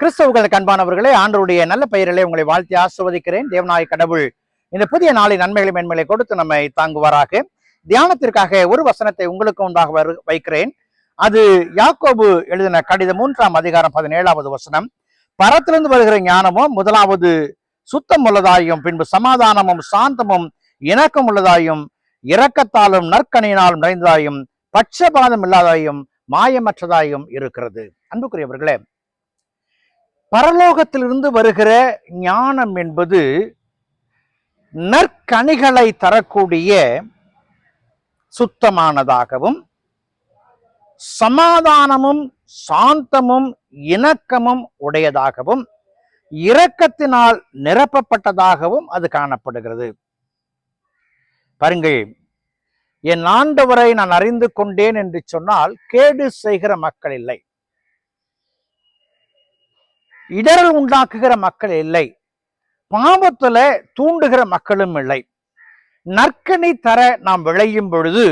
கிறிஸ்தவர்களுக்கு அன்பானவர்களே, ஆண்டவருடைய நல்ல பெயரிலே உங்களை வாழ்த்தி ஆசிர்வதிக்கிறேன். தேவனாய் கடவுள் இந்த புதிய நாளின் நன்மைகளை மேன்மைகளை கொடுத்து நம்மை தாங்குவாராக. தியானத்திற்காக ஒரு வசனத்தை உங்களுக்கு உண்டாக வைக்கிறேன். அது யாக்கோபு எழுதின கடிதம் 3ஆம் அதிகாரம் 17வது வசனம். பரத்திலிருந்து வருகிற ஞானமும் முதலாவது சுத்தம் உள்ளதாயும், பின்பு சமாதானமும் சாந்தமும் இணக்கம் உள்ளதாயும், இரக்கத்தாலும் நற்கனியினாலும் நிறைந்ததாயும், பட்சபாதம் இல்லாதாயும், மாயமற்றதாயும் இருக்கிறது. அன்புக்குரியவர்களே, பரலோகத்திலிருந்து வருகிற ஞானம் என்பது நற்கனிகளை தரக்கூடிய சுத்தமானதாகவும், சமாதானமும் சாந்தமும் இணக்கமும் உடையதாகவும், இரக்கத்தினால் நிரப்பப்பட்டதாகவும் அது காணப்படுகிறது. பாருங்கள், என் ஆண்டவரை நான் அறிந்து கொண்டேன் என்று சொன்னால் கேடு செய்கிற மக்கள் இல்லை, இடரல் உண்டாக்குகிற மக்கள் இல்லை, பாவத்துல தூண்டுகிற மக்களும் இல்லை. நற்கனி தர நாம் விளையும் பொழுது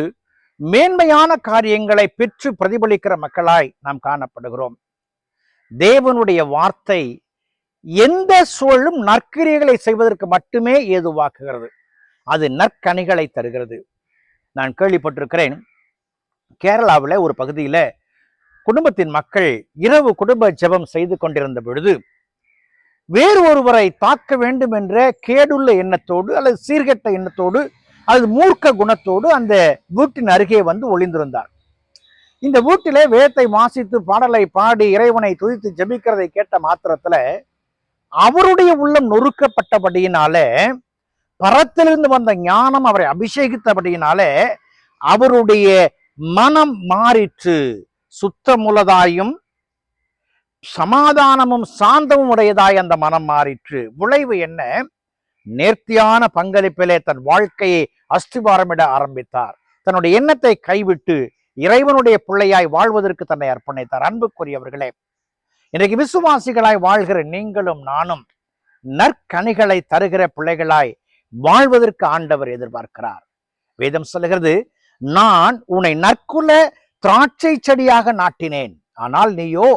மேன்மையான காரியங்களை பெற்று பிரதிபலிக்கிற மக்களாய் நாம் காணப்படுகிறோம். தேவனுடைய வார்த்தை எந்த சூழலும் நற்கிரியைகளை செய்வதற்கு மட்டுமே ஏதுவாக்குகிறது. அது நற்கனிகளை தருகிறது. நான் கேள்விப்பட்டிருக்கிறேன், கேரளாவில் ஒரு பகுதியில குடும்பத்தின் மக்கள் இரவு குடும்ப ஜெபம் செய்து கொண்டிருந்த பொழுது வேறு ஒருவரை தாக்க வேண்டும் என்ற கேடுள்ள எண்ணத்தோடு அல்லது சீர்கெட்ட எண்ணத்தோடு அல்லது மூர்க்க குணத்தோடு அந்த வீட்டின் அருகே வந்து ஒளிந்திருந்தார். இந்த வீட்டிலே வேதத்தை வாசித்து பாடலை பாடி இறைவனை துதித்து ஜெபிக்கிறதை கேட்ட மாத்திரத்துல அவருடைய உள்ளம் நொறுக்கப்பட்டபடியினால, பரத்திலிருந்து வந்த ஞானம் அவரை அபிஷேகித்தபடியினால அவருடைய மனம் மாறிற்று. சுத்தமுள்ளதாயும் சமாதானமும் சாந்தமும் உடையதாய் அந்த மனம் மாறிற்று. விளைவு என்ன? நேர்த்தியான பங்களிப்பிலே தன் வாழ்க்கையை அஸ்திபாரமிட ஆரம்பித்தார். தன்னுடைய எண்ணத்தை கைவிட்டு இறைவனுடைய பிள்ளையாய் வாழ்வதற்கு தன்னை அர்ப்பணித்தார். அன்புக்குரியவர்களே, இன்றைக்கு விசுவாசிகளாய் வாழ்கிற நீங்களும் நானும் நற்கனிகளை தருகிற பிள்ளைகளாய் வாழ்வதற்கு ஆண்டவர் எதிர்பார்க்கிறார். வேதம் சொல்லுகிறது, நான் உன்னை நற்குல திராட்சை செடியாக நாட்டினேன், ஆனால் நீயோ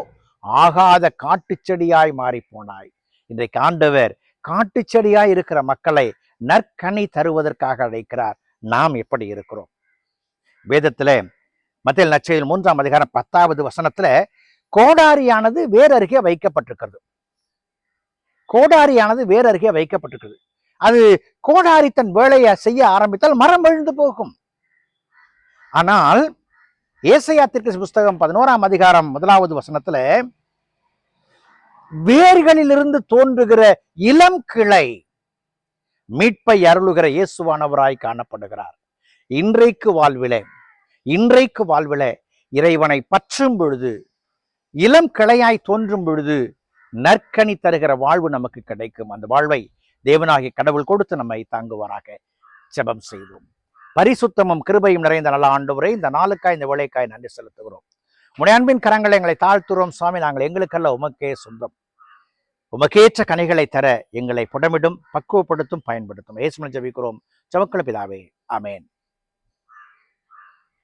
ஆகாத காட்டு செடியாய் மாறி போனாய். இன்றைக்கு ஆண்டவர் காட்டு செடியாய் இருக்கிற மக்களை நற்கனி தருவதற்காக அழைக்கிறார். நாம் எப்படி இருக்கிறோம்? வேதத்துல மத்தேயு நற்செய்தியில் 3ஆம் அதிகாரம் 10வது வசனத்துல கோடாரியானது வேறு அருகே வைக்கப்பட்டிருக்கிறது. கோடாரியானது வேறு அருகே வைக்கப்பட்டிருக்கிறது. அது கோடாரி தன் வேலையை செய்ய ஆரம்பித்தால் மரம் விழுந்து போகும். ஆனால் ஏசாயா தீர்க்கதரிசி புஸ்தகம் 11ஆம் அதிகாரம் 1வது வசனத்துல வேர்களிலிருந்து தோன்றுகிற இளம் கிளை மீட்பை அருளுகிற இயேசுவானவராய் காணப்படுகிறார். இன்றைக்கு வாழ்விலே இறைவனை பற்றும் பொழுது, இளம் கிளையாய் தோன்றும் பொழுது நற்கனி தருகிற வாழ்வு நமக்கு கிடைக்கும். அந்த வாழ்வை தேவனாகிய கடவுள் கொடுத்து நம்மை தாங்குவாராக. ஜெபம் செய்வோம். பரிசுத்தமும் கிருபையும் நிறைந்த நல்ல ஆண்டவரே, இந்த நாளுக்காய் இந்த வேலைக்காய் நன்றி செலுத்துகிறோம். உம்முடைய அன்பின் கரங்களை எங்களை தாழ்த்துறோம் சுவாமி. நாங்கள் எங்களுக்கல்ல உமக்கே சொந்தம். உமக்கேற்ற கனிகளை தர எங்களை புடமிடும், பக்குவப்படுத்தும், பயன்படுத்தும். இயேசுவின் ஜெபிக்கிறோம் ஜெபக்குள்ள பிதாவே, ஆமென்.